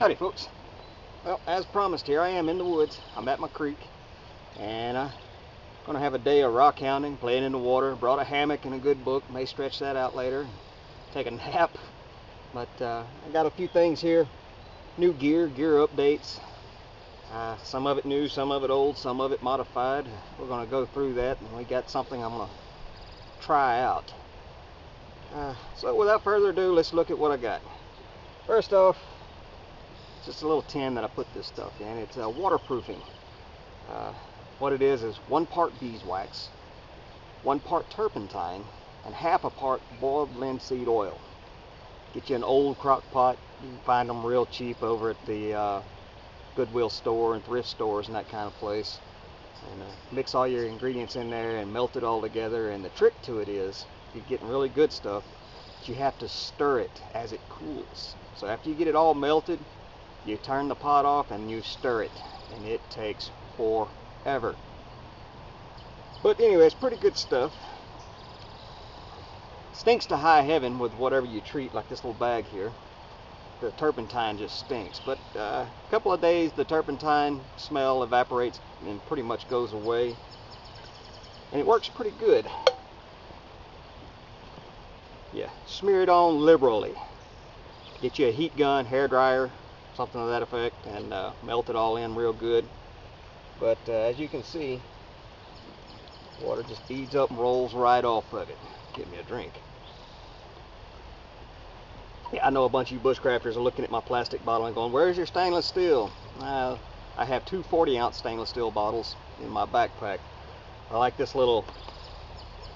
Howdy folks. Well, as promised, here I am in the woods. I'm at my creek and I'm gonna have a day of rock hounding, playing in the water. Brought a hammock and a good book, may stretch that out later, take a nap. But I got a few things here, new gear updates, some of it new, some of it old, some of it modified. We're gonna go through that, and we got something I'm gonna try out. So without further ado, let's look at what I got. First off, just a little tin that I put this stuff in. It's waterproofing. What it is 1 part beeswax, 1 part turpentine, and half a part boiled linseed oil. Get you an old crock pot. You can find them real cheap over at the Goodwill store and thrift stores and that kind of place. And mix all your ingredients in there and melt it all together. And the trick to it is, if you're getting really good stuff, you have to stir it as it cools. So after you get it all melted, you turn the pot off and you stir it, and it takes forever. But anyway, it's pretty good stuff. Stinks to high heaven with whatever you treat, like this little bag here. The turpentine just stinks, but a couple of days the turpentine smell evaporates and pretty much goes away, and it works pretty good. Yeah, smear it on liberally. Get you a heat gun, hair dryer, something to that effect, and melt it all in real good. But as you can see, water just beads up and rolls right off of it. Give me a drink. Yeah, I know a bunch of you bushcrafters are looking at my plastic bottle and going, "Where's your stainless steel?" I have 2 40-ounce stainless steel bottles in my backpack. I like this little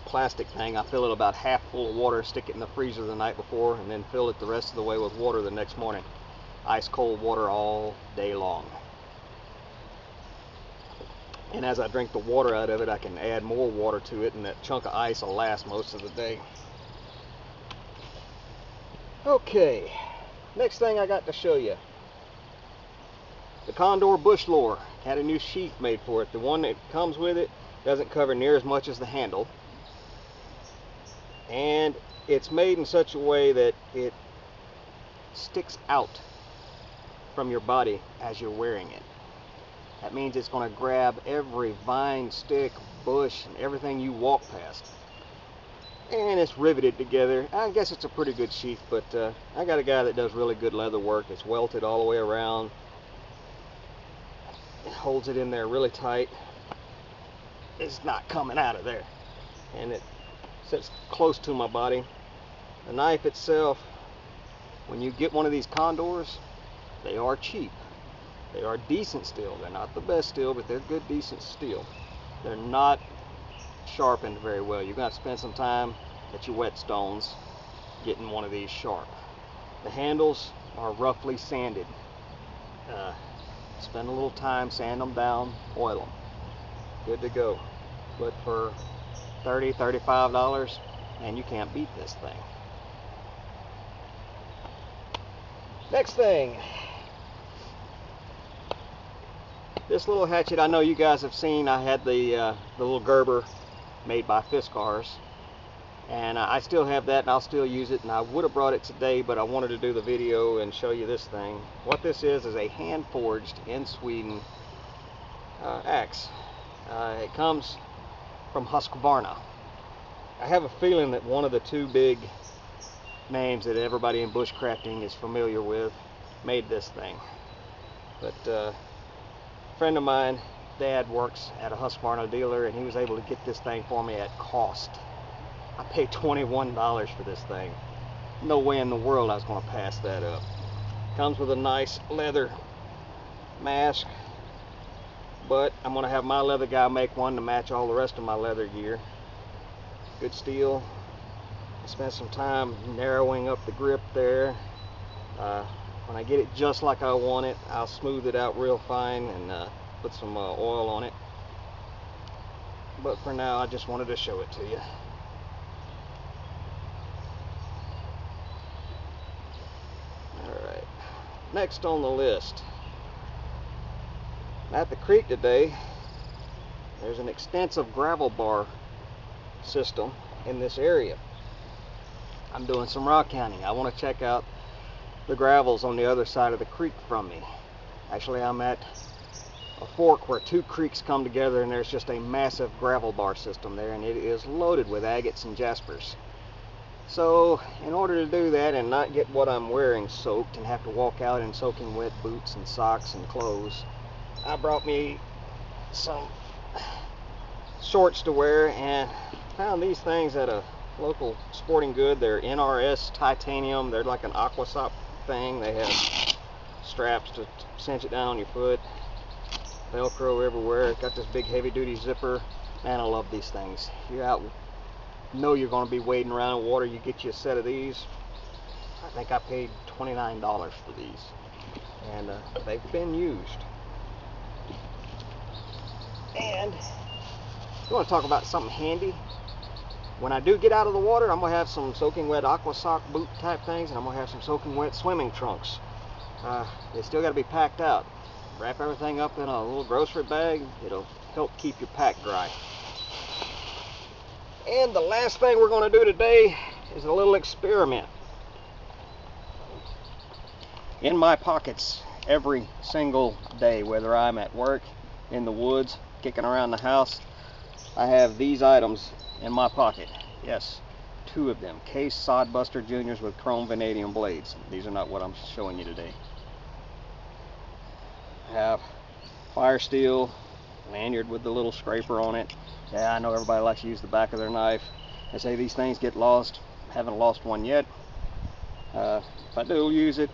plastic thing. I fill it about half full of water, stick it in the freezer the night before, and then fill it the rest of the way with water the next morning. Ice cold water all day long. And as I drink the water out of it, I can add more water to it, and that chunk of ice will last most of the day. Okay, next thing I got to show you. The Condor Bush Lore had a new sheath made for it. The one that comes with it doesn't cover near as much as the handle. And it's made in such a way that it sticks out from your body as you're wearing it. That means it's going to grab every vine, stick, bush, and everything you walk past. And it's riveted together. I guess it's a pretty good sheath, but I got a guy that does really good leather work. It's welted all the way around. It holds it in there really tight. It's not coming out of there. And it sits close to my body. The knife itself, when you get one of these Condors, they are cheap. They are decent steel. They're not the best steel, but they're good, decent steel. They're not sharpened very well. You're going to spend some time at your whetstones getting one of these sharp. The handles are roughly sanded. Spend a little time, sand them down, oil them. Good to go. But for $30, $35, and you can't beat this thing. Next thing. This little hatchet, I know you guys have seen. I had the little Gerber made by Fiskars, and I still have that, and I'll still use it. And I would have brought it today, but I wanted to do the video and show you this thing. What this is a hand-forged in Sweden axe. It comes from Husqvarna. I have a feeling that one of the 2 big names that everybody in bushcrafting is familiar with made this thing. But a friend of mine, Dad, works at a Husqvarna dealer, and he was able to get this thing for me at cost. I paid $21 for this thing. No way in the world I was going to pass that up. Comes with a nice leather mask, but I'm going to have my leather guy make one to match all the rest of my leather gear. Good steel. I spent some time narrowing up the grip there. When I get it just like I want it, I'll smooth it out real fine and put some oil on it. But for now, I just wanted to show it to you. Alright, next on the list. At the creek today, there's an extensive gravel bar system in this area. I'm doing some rock hounding. I want to check out the gravel's on the other side of the creek from me. Actually, I'm at a fork where two creeks come together, and there's just a massive gravel bar system there, and it is loaded with agates and jaspers. So in order to do that and not get what I'm wearing soaked and have to walk out in soaking wet boots and socks and clothes, I brought me some shorts to wear and found these things at a local sporting good. They're NRS titanium. They're like an aquasop thing. They have straps to cinch it down on your foot, Velcro everywhere. Got this big heavy duty zipper. Man, I love these things. You're out, know you're going to be wading around in water, you get you a set of these. I think I paid $29 for these, and they've been used. And you want to talk about something handy? When I do get out of the water, I'm going to have some soaking wet aqua sock boot type things, and I'm going to have some soaking wet swimming trunks. They still got to be packed out. Wrap everything up in a little grocery bag. It'll help keep your pack dry. And the last thing we're going to do today is a little experiment. In my pockets every single day, whether I'm at work, in the woods, kicking around the house, I have these items in my pocket. Yes, 2 of them. Case Sodbuster Juniors with chrome vanadium blades. These are not what I'm showing you today. I have fire steel lanyard with the little scraper on it. Yeah, I know everybody likes to use the back of their knife. They say these things get lost. Haven't lost one yet. If I do use it,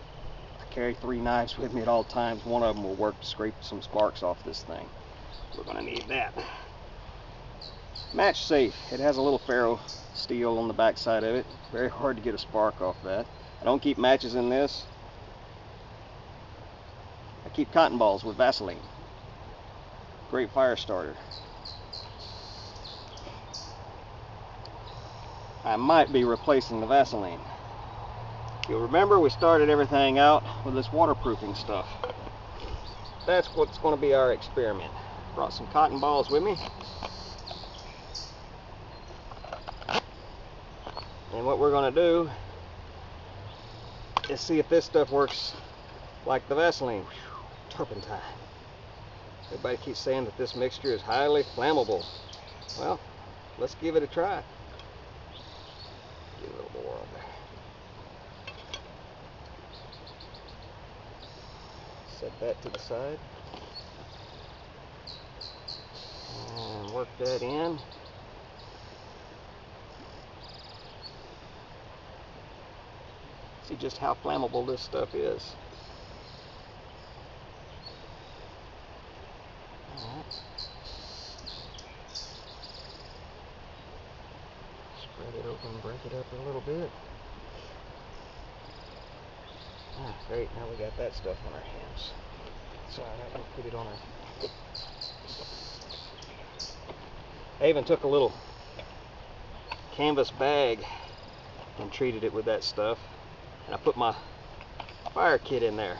I carry 3 knives with me at all times. One of them will work to scrape some sparks off this thing. We're going to need that. Match safe. It has a little ferro steel on the back side of it. Very hard to get a spark off that. I don't keep matches in this. I keep cotton balls with Vaseline. Great fire starter. I might be replacing the Vaseline. You'll remember we started everything out with this waterproofing stuff. That's what's going to be our experiment. Brought some cotton balls with me. And what we're going to do is see if this stuff works like the Vaseline. Turpentine. Everybody keeps saying that this mixture is highly flammable. Well, let's give it a try. Get a little more on there. Set that to the side. And work that in. See just how flammable this stuff is. Alright. Spread it open, break it up a little bit. Ah, great, now we got that stuff on our hands. Sorry, I'm going to put it on our... I even took a little canvas bag and treated it with that stuff. And I put my fire kit in there.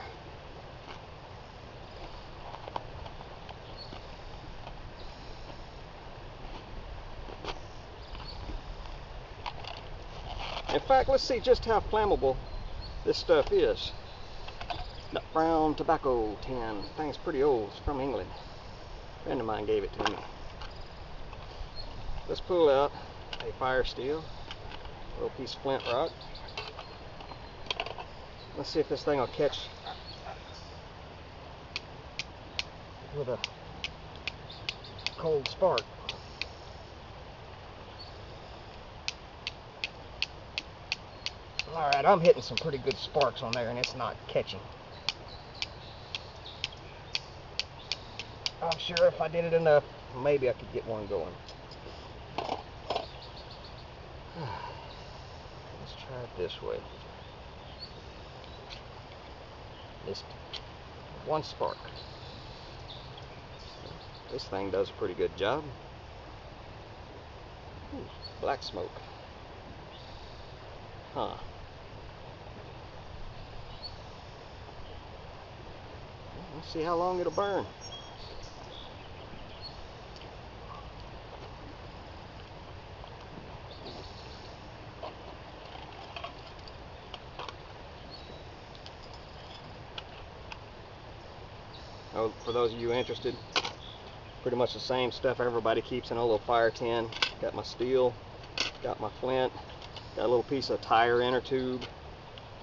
In fact, let's see just how flammable this stuff is. Nut brown tobacco tin. Thing's pretty old. It's from England. A friend of mine gave it to me. Let's pull out a fire steel, a little piece of flint rock. Let's see if this thing will catch with a cold spark. Alright, I'm hitting some pretty good sparks on there and it's not catching. I'm sure if I did it enough, maybe I could get one going. Let's try it this way. Missed one spark. This thing does a pretty good job. Ooh, black smoke. Huh. Let's see how long it'll burn. for those of you interested. Pretty much the same stuff everybody keeps in a little fire tin. Got my steel, got my flint, got a little piece of tire inner tube,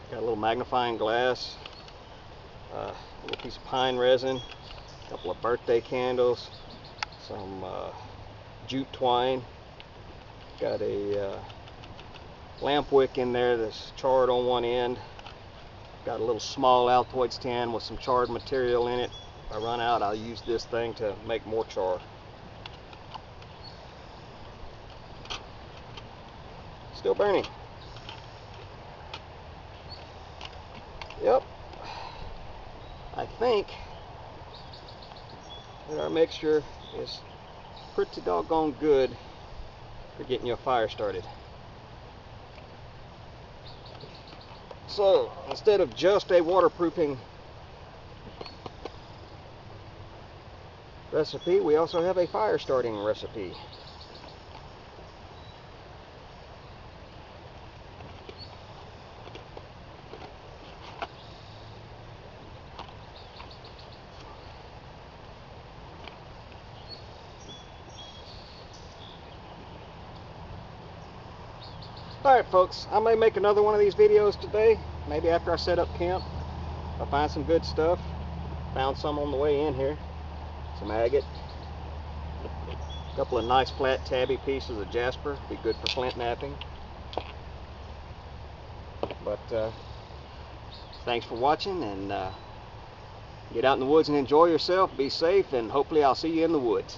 got a little magnifying glass, a little piece of pine resin, a couple of birthday candles, some jute twine, got a lamp wick in there that's charred on one end, got a little small Altoids tin with some charred material in it. If I run out, I'll use this thing to make more char. Still burning. Yep. I think that our mixture is pretty doggone good for getting your fire started. So instead of just a waterproofing recipe, we also have a fire starting recipe. Alright folks, I may make another one of these videos today, maybe after I set up camp. I'll find some good stuff. Found some on the way in here. Some agate. A couple of nice flat tabby pieces of jasper. Be good for flint knapping. But thanks for watching, and get out in the woods and enjoy yourself. Be safe, and hopefully I'll see you in the woods.